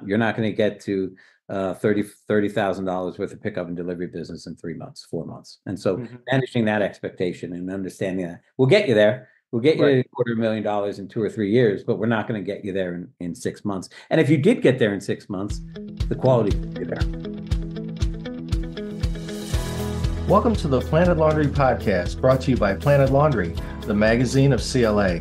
You're not going to get to $30,000 worth of pickup and delivery business in 3 months, 4 months. And so managing that expectation and understanding that we'll get you there. We'll get you to $250,000 in 2 or 3 years, but we're not going to get you there in 6 months. And if you did get there in 6 months, the quality would be there. Welcome to the Planet Laundry Podcast, brought to you by Planet Laundry, the magazine of CLA.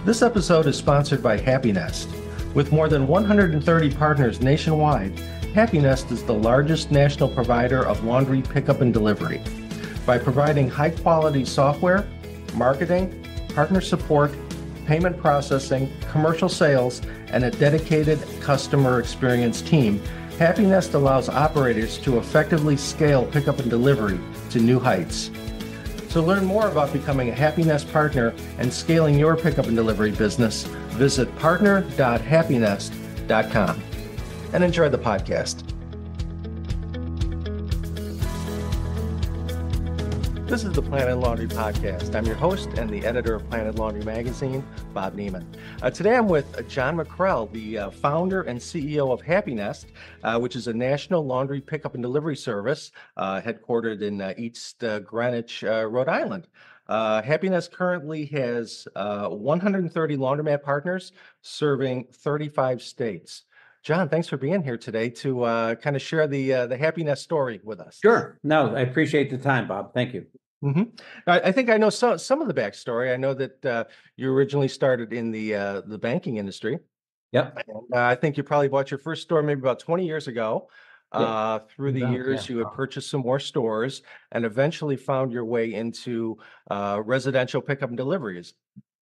This episode is sponsored by HappyNest. With more than 130 partners nationwide, HappyNest is the largest national provider of laundry pickup and delivery. By providing high-quality software, marketing, partner support, payment processing, commercial sales, and a dedicated customer experience team, HappyNest allows operators to effectively scale pickup and delivery to new heights. To learn more about becoming a HappyNest partner and scaling your pickup and delivery business, visit partner.happynest.com and enjoy the podcast. This is the Planet Laundry Podcast. I'm your host and the editor of Planet Laundry Magazine, Bob Nieman. Today I'm with John MacKrell, the founder and CEO of HappyNest, which is a national laundry pickup and delivery service headquartered in East Greenwich, Rhode Island. HappyNest currently has 130 laundromat partners serving 35 states. John, thanks for being here today to kind of share the HappyNest story with us. Sure. No, I appreciate the time, Bob. Thank you. I think I know some of the backstory. I know that you originally started in the banking industry. Yep. And, I think you probably bought your first store maybe about 20 years ago. Through the years, you had purchased some more stores and eventually found your way into residential pickup and deliveries.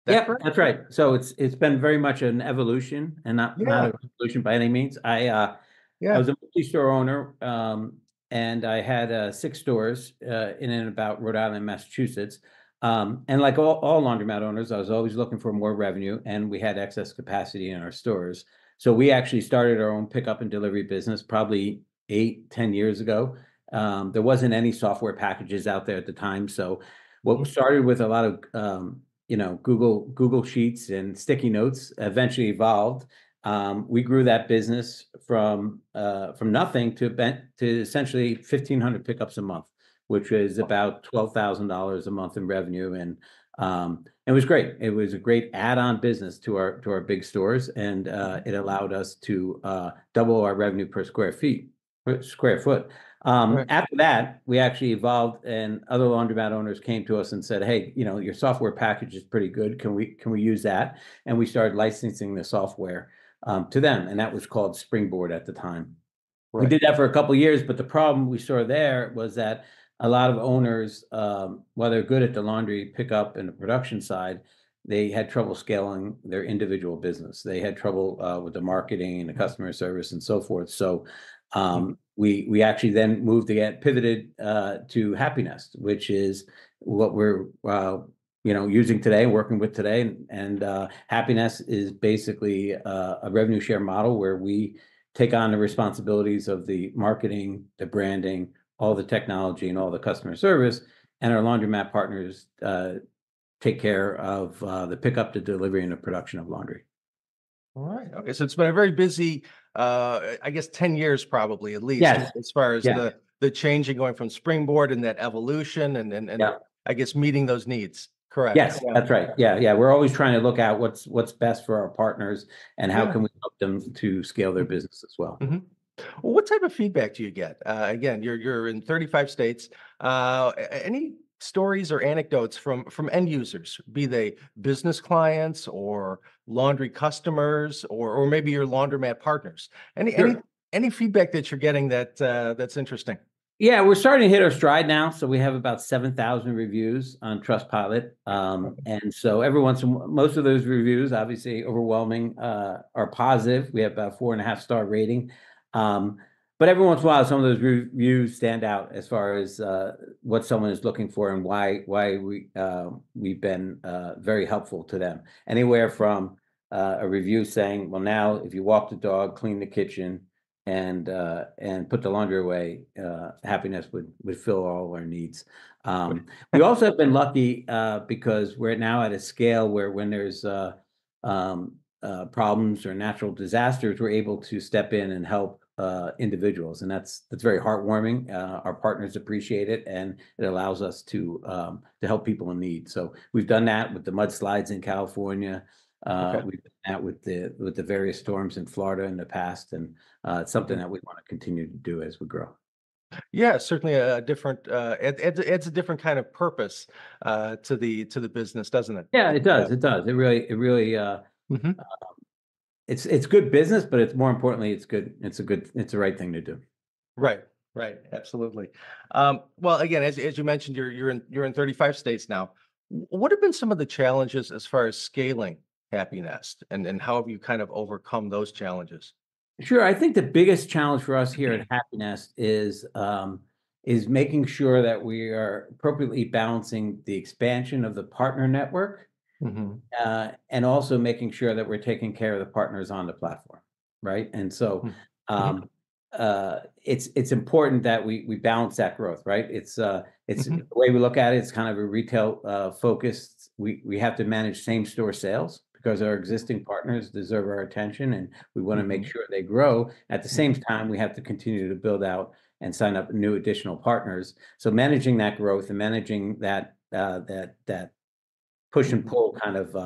That's right. So it's been very much an evolution and not a revolution by any means. I was a multi-store owner, and I had 6 stores in and about Rhode Island, Massachusetts. And like all laundromat owners, I was always looking for more revenue, and we had excess capacity in our stores. So we actually started our own pickup and delivery business probably 8-10 years ago. There wasn't any software packages out there at the time. So what started with a lot of Google Sheets and sticky notes eventually evolved. We grew that business from nothing to essentially 1,500 pickups a month, which was about $12,000 a month in revenue, and it was great. It was a great add-on business to our big stores, and it allowed us to double our revenue per square foot. After that, we actually evolved, and other laundromat owners came to us and said, "Hey, your software package is pretty good. Can we use that?" And we started licensing the software to them, and that was called Springboard at the time. We did that for a couple of years, but the problem we saw there was that a lot of owners, while they're good at the laundry pickup and the production side, they had trouble scaling their individual business. They had trouble with the marketing and the customer service and so forth. So we actually then pivoted to HappyNest, which is what we're using today, working with today. And HappyNest is basically a revenue share model where we take on the responsibilities of the marketing, the branding, all the technology, and all the customer service, and our laundromat partners take care of the pickup, the delivery, and the production of laundry. All right. Okay. So it's been a very busy, I guess, 10 years probably at least, as far as the changing, going from Springboard and that evolution and I guess meeting those needs. Correct. Yes, that's right. Yeah. We're always trying to look at what's best for our partners and how can we help them to scale their business as well. Well, what type of feedback do you get? Again, you're in 35 states. Any stories or anecdotes from end users, be they business clients or laundry customers, or maybe your laundromat partners? Any feedback that you're getting that's interesting? Yeah, we're starting to hit our stride now. So we have about 7,000 reviews on Trustpilot. And so most of those reviews, obviously overwhelming, are positive. We have about 4.5-star rating. But every once in a while, some of those reviews stand out as far as what someone is looking for and why we've been very helpful to them. Anywhere from a review saying, "Well, now if you walk the dog, clean the kitchen, and put the laundry away, HappyNest would fill all our needs." We also have been lucky because we're now at a scale where when there's a problems or natural disasters, we're able to step in and help individuals, and that's very heartwarming. Our partners appreciate it, and it allows us to help people in need. So we've done that with the mudslides in California. We've done that with the various storms in Florida in the past, and it's something that we want to continue to do as we grow. Yeah, certainly a different it's a different kind of purpose to the business, doesn't it? Yeah, it does. It does. It really Mhm. it's good business, but it's more importantly, it's the right thing to do. Right, right, absolutely. Well, again, as you mentioned, you're in 35 states now. What have been some of the challenges as far as scaling HappyNest, and how have you kind of overcome those challenges? Sure. I think the biggest challenge for us here at HappyNest is making sure that we are appropriately balancing the expansion of the partner network, Mhm. and also making sure that we're taking care of the partners on the platform, right? And so Mm. Mhm. um, it's important that we balance that growth, right? It's Mhm. the way we look at it. It's kind of a retail focused. We have to manage same store sales because our existing partners deserve our attention, and we want to make Mhm. sure they grow. At the same Mhm. time, we have to continue to build out and sign up new additional partners. So managing that growth and managing that push and Mhm. pull kind of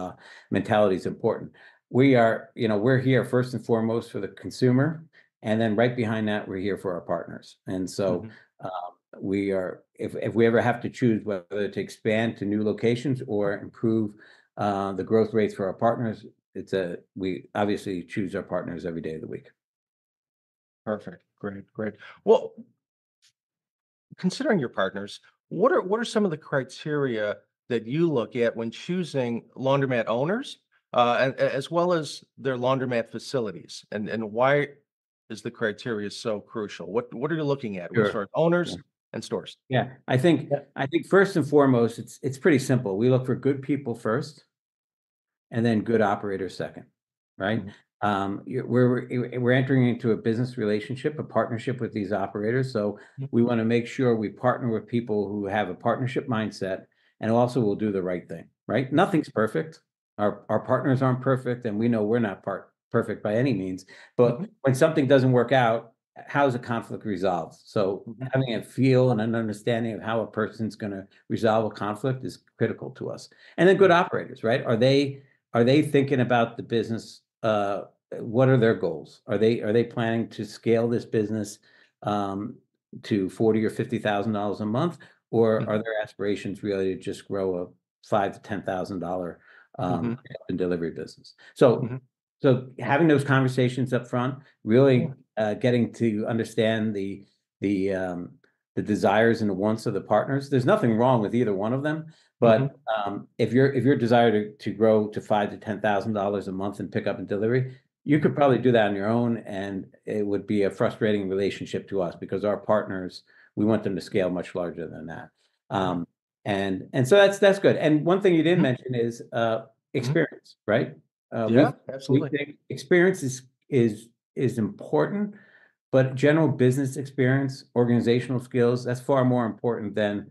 mentality is important. We're here first and foremost for the consumer, and then right behind that, we're here for our partners. And so Mhm. we are, if we ever have to choose whether to expand to new locations or improve the growth rates for our partners, we obviously choose our partners every day of the week. Perfect. Great, great. Well, considering your partners, what are some of the criteria that you look at when choosing laundromat owners, as well as their laundromat facilities, and why is the criteria so crucial? What are you looking at as Sure. far as owners and stores? Yeah, I think first and foremost, it's pretty simple. We look for good people first, and then good operators second, right? Mhm. We're entering into a business relationship, a partnership with these operators. So Mhm. we want to make sure we partner with people who have a partnership mindset and also will do the right thing, right? Nothing's perfect. Our partners aren't perfect, and we know we're not perfect by any means. But Mhm. when something doesn't work out, how's a conflict resolved? So Mhm. having a feel and an understanding of how a person's going to resolve a conflict is critical to us. And then good operators, right? Are they thinking about the business? What are their goals? Are they planning to scale this business um, to 40 or $50,000 a month, or are Mhm. their aspirations really to just grow a $5,000 to $10,000 Mhm. pickup and delivery business? So, Mhm. so having those conversations up front, Yeah. really getting to understand the um, the desires and the wants of the partners. There's nothing wrong with either one of them, Mhm. but if your desire to grow to $5,000 to $10,000 a month in pickup and delivery, you Mhm. could probably do that on your own, and it would be a frustrating relationship to us because our partners, we want them to scale much larger than that. Yeah. Um, and so that's good. And one thing you didn't Mhm. mention is Mhm. experience, right? Yeah, We absolutely. think experience is important, but general business experience, organizational skills, that's far more important than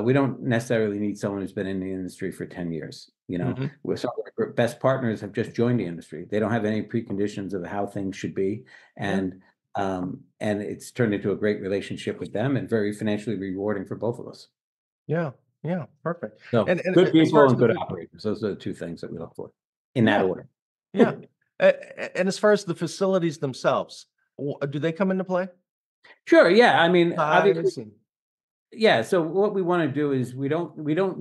we don't necessarily need someone who's been in the industry for 10 years. Mhm. Some of our best partners have just joined the industry. They don't have any preconditions of how things should be. Yeah. And it's turned into a great relationship with them and very financially rewarding for both of us. Yeah. Yeah. Perfect. So And good as far people as and good operators. Those are the two things that we look for in that yeah. order. Yeah. And as far as the facilities themselves, do they come into play? Sure. Yeah. I mean, obviously, Size and yeah. So what we want to do is um, we don't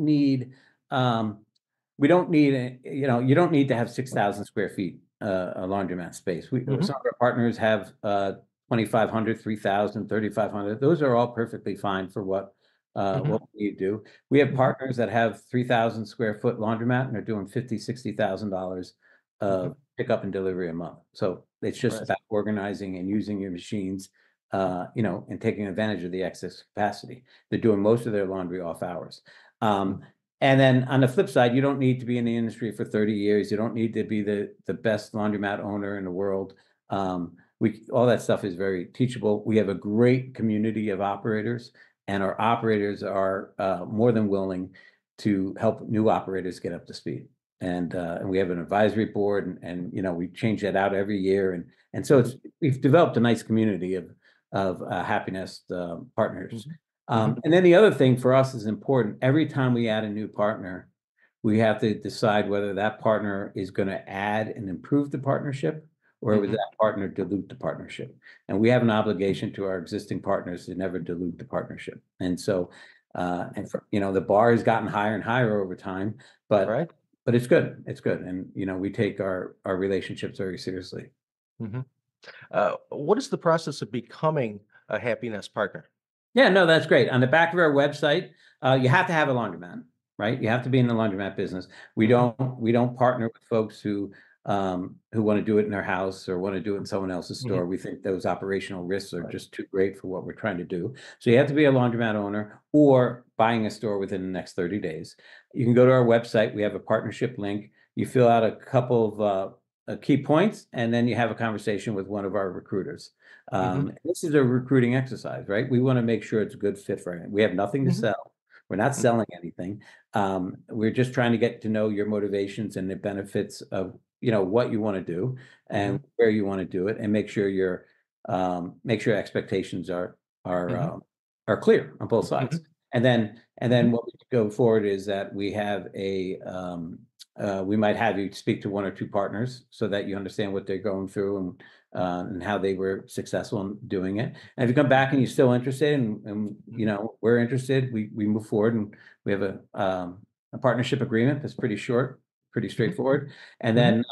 need you don't need to have 6,000 square feet a laundromat space. Some Mhm. of our partners have 2,500, 3,000, 3,500. Those are all perfectly fine for Mhm. what we do. We have Mhm. partners that have 3,000 square foot laundromat and are doing $50,000, $60,000 Mhm. of pickup and delivery a month. So it's just Right. about organizing and using your machines, and taking advantage of the excess capacity. They're doing most of their laundry off hours. Um, Mhm. and then on the flip side, you don't need to be in the industry for 30 years. You don't need to be the best laundromat owner in the world. All that stuff is very teachable. We have a great community of operators, and our operators are more than willing to help new operators get up to speed. and we have an advisory board, and we change that out every year, and so we've developed a nice community of HappyNest partners. And then the other thing for us is important. Every time we add a new partner, we have to decide whether that partner is going to add and improve the partnership, or would that partner dilute the partnership. And we have an obligation to our existing partners to never dilute the partnership. And so, the bar has gotten higher and higher over time, but it's good. It's good. And, we take our relationships very seriously. What is the process of becoming a HappyNest partner? Yeah, no, that's great. On the back of our website, you have to have a laundromat, right? You have to be in the laundromat business. We don't partner with folks who want to do it in their house or want to do it in someone else's store. We think those operational risks are just too great for what we're trying to do. So you have to be a laundromat owner or buying a store within the next 30 days. You can go to our website. We have a partnership link. You fill out a couple of key points, and then you have a conversation with one of our recruiters. This is a recruiting exercise, right? We want to make sure it's a good fit for it. We have nothing to sell. We're not selling anything. We're just trying to get to know your motivations and the benefits of what you want to do and where you want to do it, and make sure your expectations are clear on both sides. And then what we go forward is that we have we might have you speak to one or two partners so that you understand what they're going through and how they were successful in doing it. And if you come back and you're still interested, and we're interested, we move forward, and we have a partnership agreement that's pretty short, pretty straightforward, and then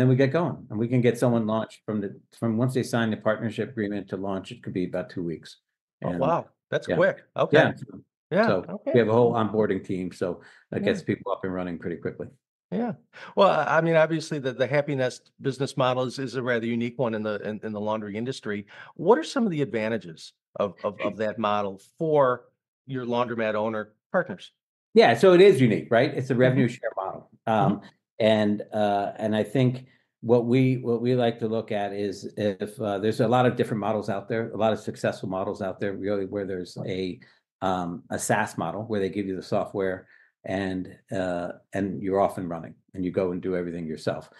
we get going, and we can get someone launched from once they sign the partnership agreement to launch. It could be about 2 weeks. And, wow, that's quick. Okay. So we have a whole onboarding team, so that gets people up and running pretty quickly. Yeah. Well, I mean, obviously the HappyNest business model is a rather unique one in the laundry industry. What are some of the advantages of that model for your laundromat owner partners? Yeah, so it is unique, right? It's a revenue share model. And I think what we like to look at is if there's a lot of different models out there, a lot of successful models out there, really, where there's a SaaS model where they give you the software and you're off and running, and you go and do everything yourself,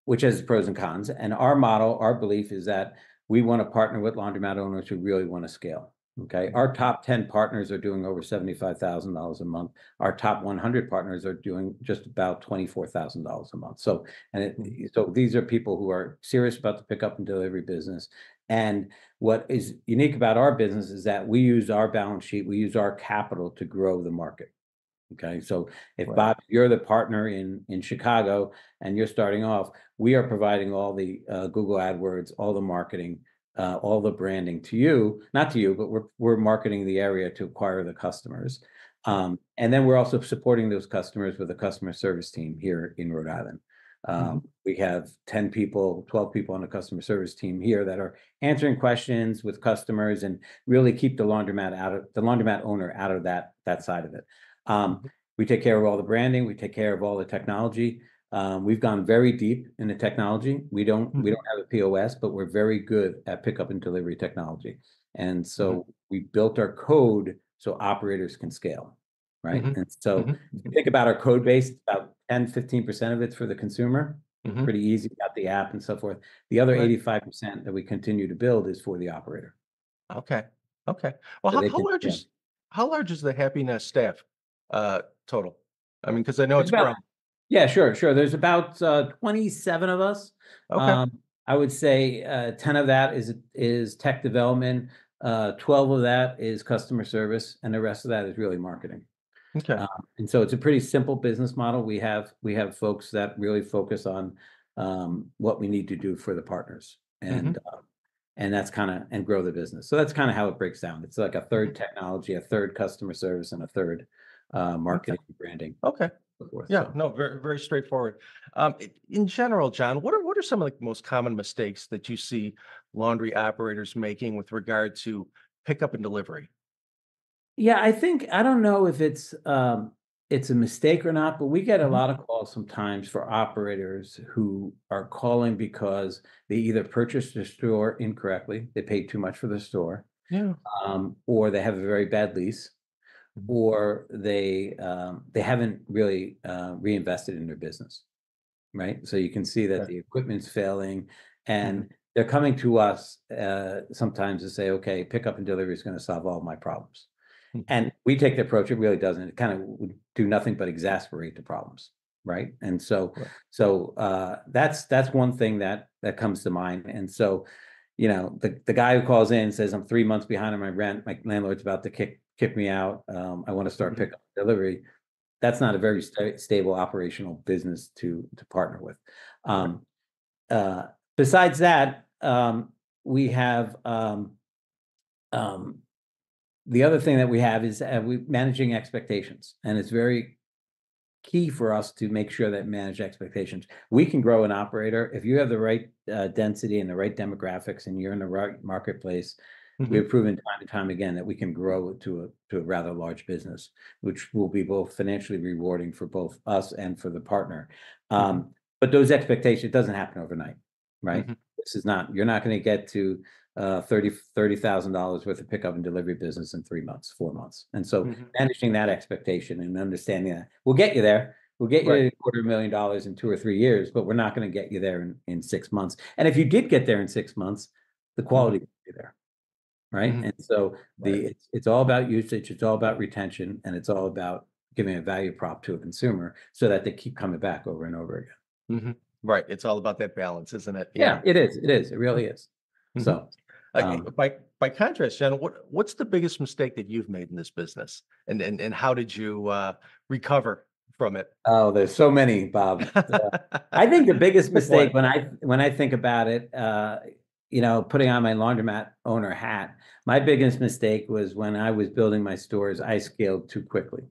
which has pros and cons. And our model, our belief is that we want to partner with laundromat owners who really want to scale. Okay, our top 10 partners are doing over $75,000 a month. Our top 100 partners are doing just about $24,000 a month. So these are people who are serious about the pickup and delivery business. And what is unique about our business is that we use our balance sheet, we use our capital to grow the market. Okay, so if Bob, you're the partner in Chicago and you're starting off, we are providing all the Google AdWords, all the marketing, all the branding to you, not to you, but we're marketing the area to acquire the customers. And then we're also supporting those customers with a customer service team here in Rhode Island. We have 10 people, 12 people on the customer service team here that are answering questions with customers and really keep the laundromat owner out of that side of it. We take care of all the branding. We take care of all the technology. We've gone very deep in the technology. We don't have a POS, but we're very good at pickup and delivery technology. And so we built our code so operators can scale, right? And so if you think about our code base, about 10-15% of it's for the consumer. Pretty easy, got the app and so forth. The other 85% that we continue to build is for the operator. Okay. Well, so how large is the HappyNest staff total? I mean, because I know it's growing. Yeah, sure. There's about 27 of us. Okay. I would say 10 of that is tech development, 12 of that is customer service, and the rest of that is really marketing. Okay. And so it's a pretty simple business model. We have folks that really focus on what we need to do for the partners, and that's and grow the business. So that's kind of how it breaks down. It's like a third technology, a third customer service, and a third marketing and branding. Okay. Yeah, no, very, very straightforward. In general, John, what are some of the most common mistakes that you see laundry operators making with regard to pickup and delivery? Yeah, I don't know if it's a mistake or not, but we get a lot of calls sometimes for operators who are calling because they either purchased the store incorrectly, they paid too much for the store, or they have a very bad lease, or they haven't really reinvested in their business, right? So you can see that the equipment's failing, and they're coming to us sometimes to say, okay, pickup and delivery is going to solve all my problems. And we take the approach, it really doesn't. It kind of would do nothing but exacerbate the problems, right? And so that's one thing that comes to mind. And so, the guy who calls in and says, I'm 3 months behind on my rent, my landlord's about to kick me out, I want to start pickup and delivery. That's not a very stable operational business to partner with. Besides that, we have the other thing that we have is managing expectations, and it's very key for us to make sure that manage expectations. We can grow an operator if you have the right density and the right demographics, and you're in the right marketplace. We've proven time and time again that we can grow to a rather large business, which will be both financially rewarding for both us and for the partner. But those expectations, it doesn't happen overnight, right? This is not, you're not going to get to $30,000 worth of pickup and delivery business in 3 months, 4 months. And so managing that expectation and understanding that we'll get you there. We'll get you $250,000 in 2 or 3 years, but we're not going to get you there in 6 months. And if you did get there in 6 months, the quality will be there, right? And so it's all about usage, it's all about retention, and it's all about giving a value prop to a consumer so that they keep coming back over and over again. Right. It's all about that balance, isn't it? Yeah, it is. It is. It really is. So by contrast, John, what's the biggest mistake that you've made in this business, and how did you recover from it? Oh, there's so many, Bob. I think the biggest mistake when I think about it, putting on my laundromat owner hat, my biggest mistake was when I was building my stores, I scaled too quickly.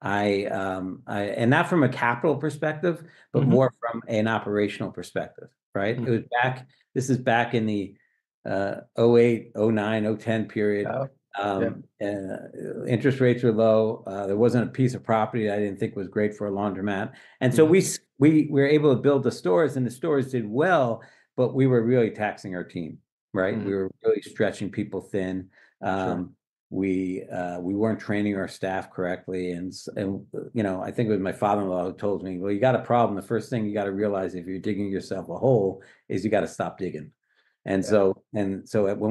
And not from a capital perspective, but more from an operational perspective, right? It was this is back in the 08, 09, 010 period. Interest rates were low. There wasn't a piece of property I didn't think was great for a laundromat. And so we were able to build the stores, and the stores did well, but we were really taxing our team, right? We were really stretching people thin. We weren't training our staff correctly. And I think it was my father-in-law who told me, well, you got a problem. The first thing you got to realize if you're digging yourself a hole is you got to stop digging. And so when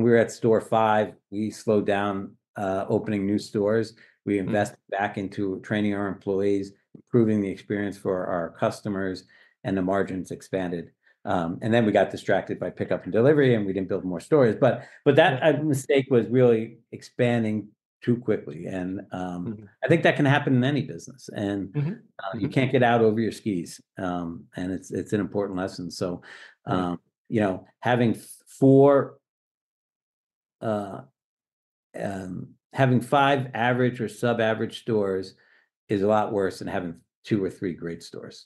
we were at store 5, we slowed down opening new stores. We invested back into training our employees, improving the experience for our customers, and the margins expanded. And then we got distracted by pickup and delivery, and we didn't build more stores. But that mistake was really expanding too quickly, and I think that can happen in any business. And you can't get out over your skis, and it's an important lesson. So, having having 5 average or sub-average stores is a lot worse than having 2 or 3 great stores.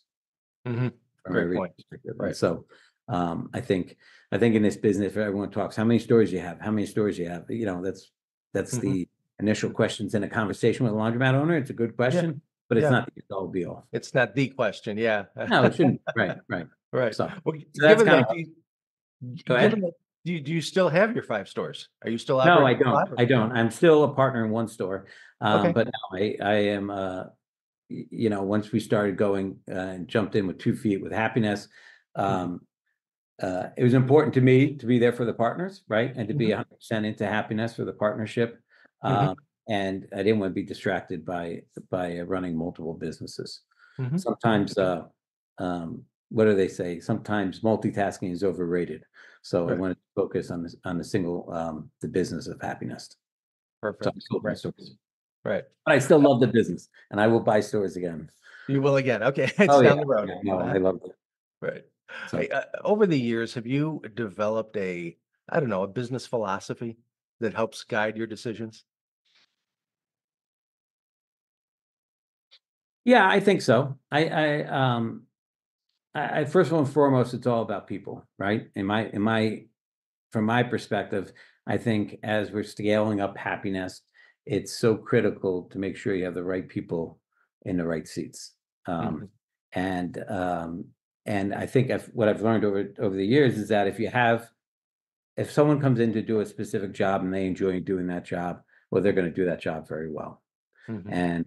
Great point. Right. So I think in this business, everyone talks how many stores you have, that's the initial questions in a conversation with a laundromat owner. It's a good question, but it's not the all be all. It's not the question. Yeah. No, it shouldn't. Right. So, well, that's kind of. Go ahead. Do you still have your 5 stores? Are you still No, I don't. I don't. I'm still a partner in one store. But now I am once we started going and jumped in with 2 feet with HappyNest, it was important to me to be there for the partners, right? And to be 100% into HappyNest for the partnership. And I didn't want to be distracted by running multiple businesses. Sometimes, what do they say? Sometimes multitasking is overrated. So I wanted to focus on the single, the business of HappyNest. Perfect. So Right. But I still love the business, and I will buy stores again. You will again. Okay. It's down the road. Yeah, no, I love it. Right. So, over the years, have you developed a business philosophy that helps guide your decisions? Yeah, I think so. I first and foremost, it's all about people, right? From my perspective, I think as we're scaling up HappyNest, it's so critical to make sure you have the right people in the right seats. And I think what I've learned over the years is that if someone comes in to do a specific job and they enjoy doing that job, well, they're going to do that job very well. And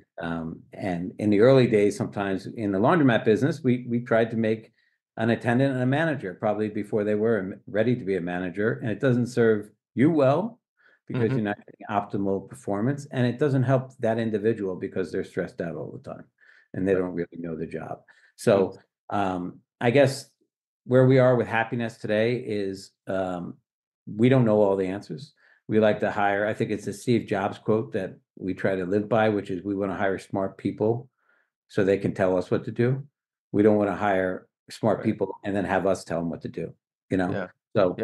in the early days, sometimes in the laundromat business, we tried to make an attendant and a manager probably before they were ready to be a manager, and it doesn't serve you well because you're not getting optimal performance, and it doesn't help that individual because they're stressed out all the time and they don't really know the job. So I guess where we are with HappyNest today is we don't know all the answers. We like to hire, I think it's a Steve Jobs quote that we try to live by, which is we want to hire smart people so they can tell us what to do. We don't want to hire smart people and then have us tell them what to do, you know? So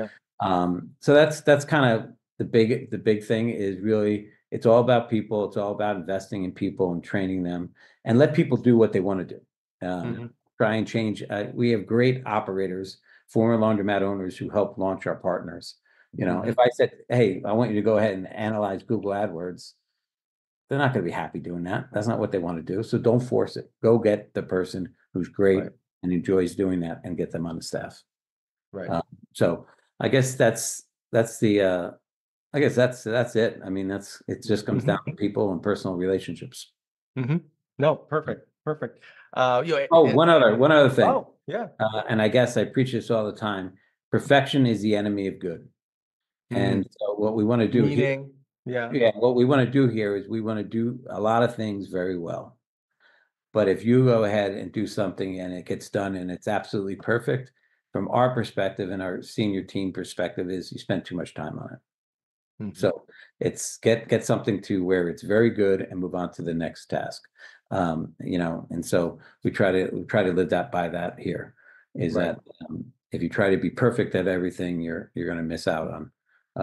that's kind of the big thing is really, it's all about people. It's all about investing in people and training them and let people do what they want to do. Try and change. We have great operators, former laundromat owners who help launch our partners. You know, if I said, hey, I want you to go ahead and analyze Google AdWords, they're not going to be happy doing that. That's not what they want to do. So don't force it. Go get the person who's great and enjoys doing that and get them on the staff. So I guess that's it. I mean, it just comes down to people and personal relationships. No, perfect. One other thing. Oh, yeah. And I guess I preach this all the time. Perfection is the enemy of good. And so what we want to do what we want to do here is we want to do a lot of things very well. But if you go ahead and do something and it gets done and it's absolutely perfect, from our perspective and our senior team perspective, is you spent too much time on it. So it's get something to where it's very good and move on to the next task. You know, and so we try to live by that here. Is that if you try to be perfect at everything, you're going to miss out on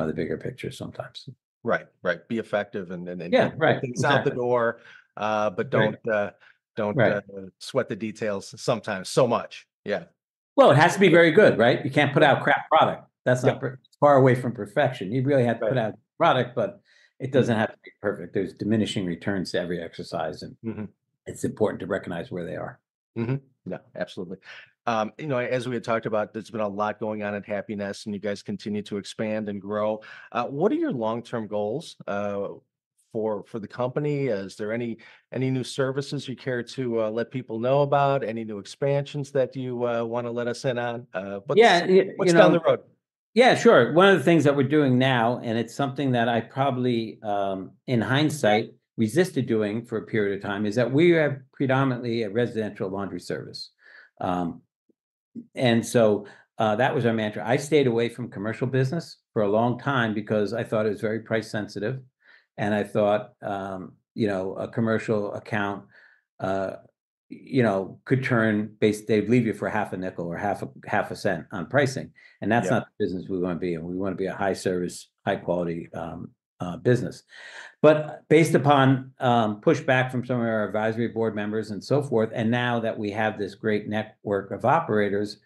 the bigger picture sometimes. Right. Be effective and get things out the door, but don't sweat the details sometimes so much. Yeah. Well, it has to be very good, right? You can't put out crap product. That's not far away from perfection. You really have to put out product, but it doesn't have to be perfect. There's diminishing returns to every exercise, and it's important to recognize where they are. Yeah, absolutely. You know, as we had talked about, there's been a lot going on at HappyNest, and you guys continue to expand and grow. What are your long-term goals for the company? Is there any new services you care to let people know about? Any new expansions that you want to let us in on? What's down the road? Yeah, sure. One of the things that we're doing now, and it's something that I probably, in hindsight, resisted doing for a period of time, is that we have predominantly a residential laundry service. And so that was our mantra. I stayed away from commercial business for a long time because I thought it was very price sensitive. And I thought, a commercial account, could turn they'd leave you for half a nickel or half a cent on pricing. And that's not the business we want to be in. We want to be a high service, high quality business. But based upon pushback from some of our advisory board members and so forth, and now that we have this great network of operators,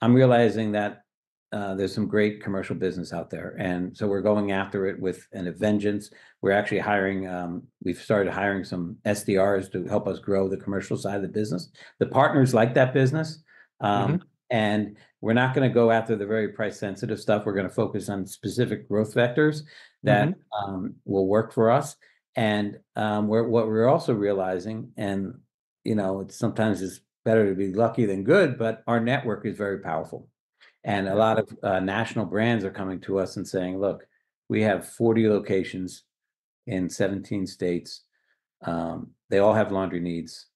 I'm realizing that there's some great commercial business out there. And so we're going after it with a vengeance. We're actually hiring, we've started hiring some SDRs to help us grow the commercial side of the business. The partners like that business. And we're not going to go after the very price sensitive stuff. We're going to focus on specific growth vectors that will work for us. And what we're also realizing, and sometimes it's better to be lucky than good, but our network is very powerful. And a lot of national brands are coming to us and saying, look, we have 40 locations in 17 states. They all have laundry needs.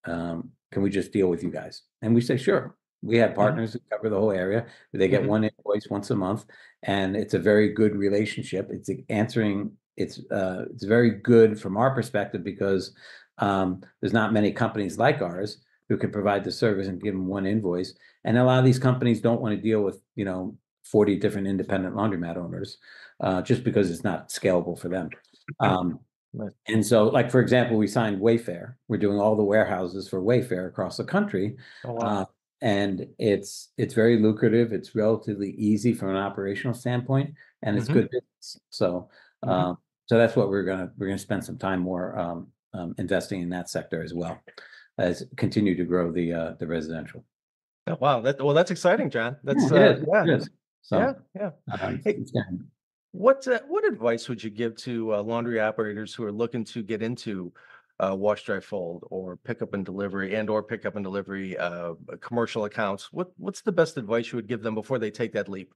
Can we just deal with you guys? And we say, sure. We have partners that cover the whole area. They get one invoice once a month, and it's a very good relationship. It's very good from our perspective because there's not many companies like ours who can provide the service and give them one invoice. And a lot of these companies don't want to deal with 40 different independent laundromat owners just because it's not scalable for them. And so, like, for example, we signed Wayfair. We're doing all the warehouses for Wayfair across the country. Oh, wow. And it's very lucrative. It's relatively easy from an operational standpoint, and it's good business. So so that's what we're gonna spend some time more investing in that sector as well as continue to grow the residential. Oh, wow. That's exciting, John. That's it is. So yeah. hey, What advice would you give to laundry operators who are looking to get into wash, dry, fold, or pickup and delivery, commercial accounts? What's the best advice you would give them before they take that leap?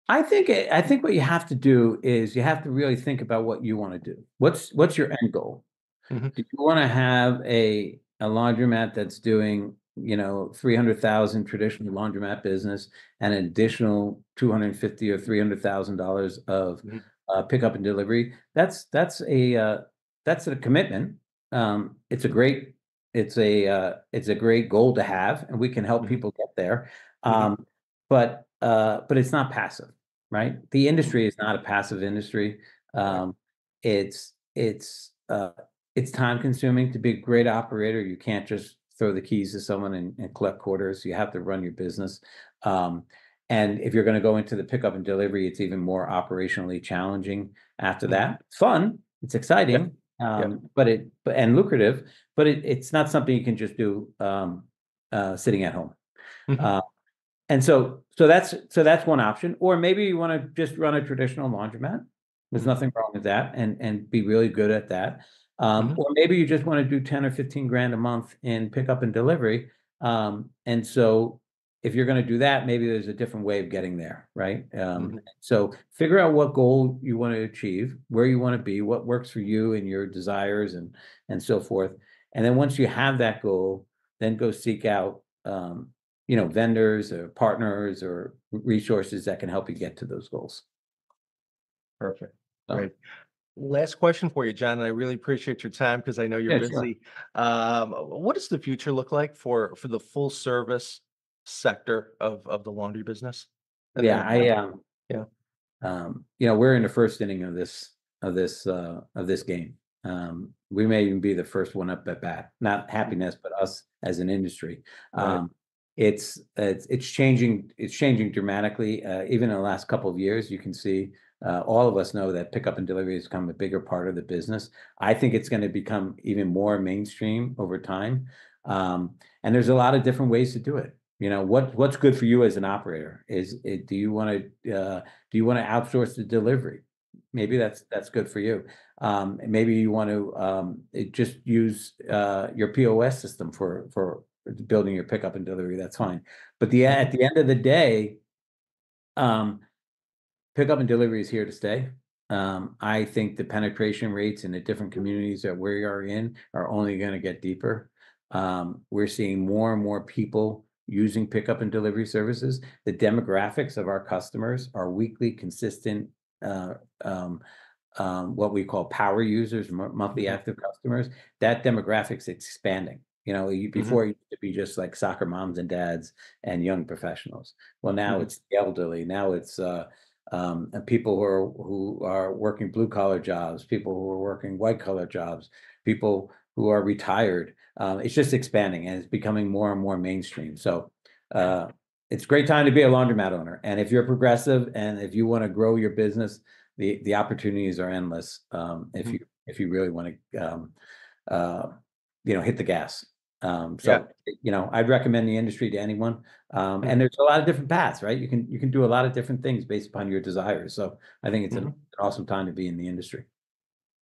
I think what you have to do is you have to really think about what you want to do. What's your end goal? Hmm. Do you want to have a laundromat that's doing, 300,000 traditional laundromat business and an additional 250 or $300,000 of Hmm. pickup and delivery? That's a commitment. It's a great goal to have, and we can help Hmm. people get there. Hmm. But it's not passive, right? The industry is not a passive industry. Right. Um, it's it's uh, it's time consuming to be a great operator. You can't just throw the keys to someone and collect quarters. You have to run your business. Um, and if you're going to go into the pickup and delivery, it's even more operationally challenging after Hmm. that. It's fun, it's Yeah. exciting, Yeah. and lucrative, but it's not something you can just do sitting at home. Hmm. Uh, and so that's one option. Or maybe you want to just run a traditional laundromat. There's Hmm. nothing wrong with that, and be really good at that. Hmm. Or maybe you just want to do 10 or 15 grand a month in pickup and delivery. And so if you're going to do that, maybe there's a different way of getting there, right? Hmm. So figure out what goal you want to achieve, where you want to be, what works for you and your desires and so forth. And then once you have that goal, then go seek out vendors or partners or resources that can help you get to those goals. Perfect. So, Great. Last question for you, John, and I really appreciate your time because I know you're yeah, sure. busy. What does the future look like for the full service sector of the laundry business? Yeah, And I yeah. we're in the first inning of this game. We may even be the first one up at bat, not HappyNest, but us as an industry. Right. It's changing dramatically. Even in the last couple of years, you can see all of us know that pickup and delivery has become a bigger part of the business. I think it's going to become even more mainstream over time. And there's a lot of different ways to do it. What's good for you as an operator? Do you want to outsource the delivery? Maybe that's good for you. Maybe you want to just use your POS system for building your pickup and delivery. That's fine. But Mhm. at the end of the day, um, pickup and delivery is here to stay. I think the penetration rates in the different communities that we are in are only going to get deeper. We're seeing more and more people using pickup and delivery services. The demographics of our customers are weekly, consistent, uh, um, what we call power users, monthly Mhm. active customers. That demographic's expanding. Mhm. Before it used to be just like soccer moms and dads and young professionals. Well, now Mhm. it's the elderly. Now it's and people who are working blue collar jobs, people who are working white collar jobs, people who are retired. It's just expanding and it's becoming more and more mainstream. So it's a great time to be a laundromat owner. And if you're progressive and if you want to grow your business, the opportunities are endless. If Mhm. you really want to uh, hit the gas. Yeah. I'd recommend the industry to anyone. And Mhm. there's a lot of different paths, right? You can do a lot of different things based upon your desires. So I think it's an Mhm. awesome time to be in the industry.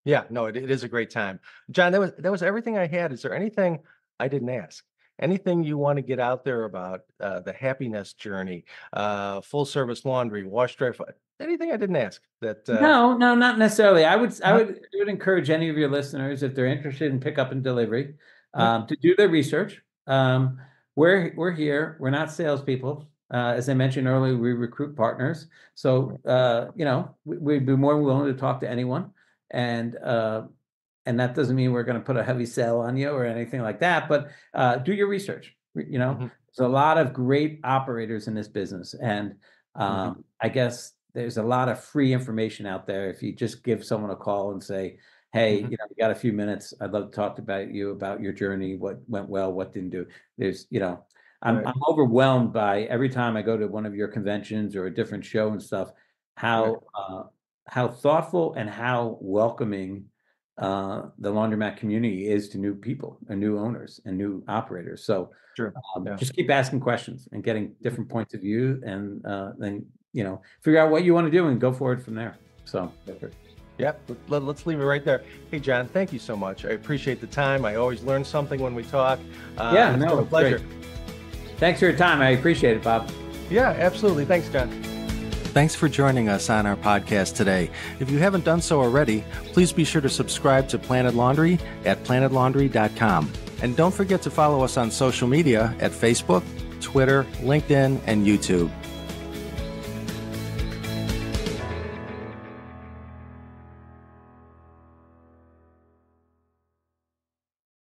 Yeah, no, it is a great time. John, that was everything I had. Is there anything I didn't ask? Anything you want to get out there about the happiness journey, full service laundry, wash, dry, anything I didn't ask that No, no, not necessarily. I would I huh? would I would encourage any of your listeners, if they're interested in pickup and delivery, Yeah. to do their research. We're here. We're not salespeople. As I mentioned earlier, we recruit partners. So we'd be more than willing to talk to anyone, and and that doesn't mean we're going to put a heavy sell on you or anything like that. But do your research. Mhm. There's a lot of great operators in this business, and Mhm. I guess there's a lot of free information out there. If you just give someone a call and say, "Hey, Mhm. you got a few minutes? I'd love to talk about you, about your journey, what went well, what didn't do." There's, Right. I'm overwhelmed by every time I go to one of your conventions or a different show and stuff, Right. how thoughtful and how welcoming the laundromat community is to new people and new owners and new operators. So Sure. Yeah. just keep asking questions and getting Mhm. different points of view, and then figure out what you want to do and go forward from there. So. Yep. Let's leave it right there. Hey, John, thank you so much. I appreciate the time. I always learn something when we talk. Yeah, it's been a pleasure. Great. Thanks for your time. I appreciate it, Bob. Yeah, absolutely. Thanks, John. Thanks for joining us on our podcast today. If you haven't done so already, please be sure to subscribe to Planet Laundry at planetlaundry.com. And don't forget to follow us on social media at Facebook, Twitter, LinkedIn, and YouTube.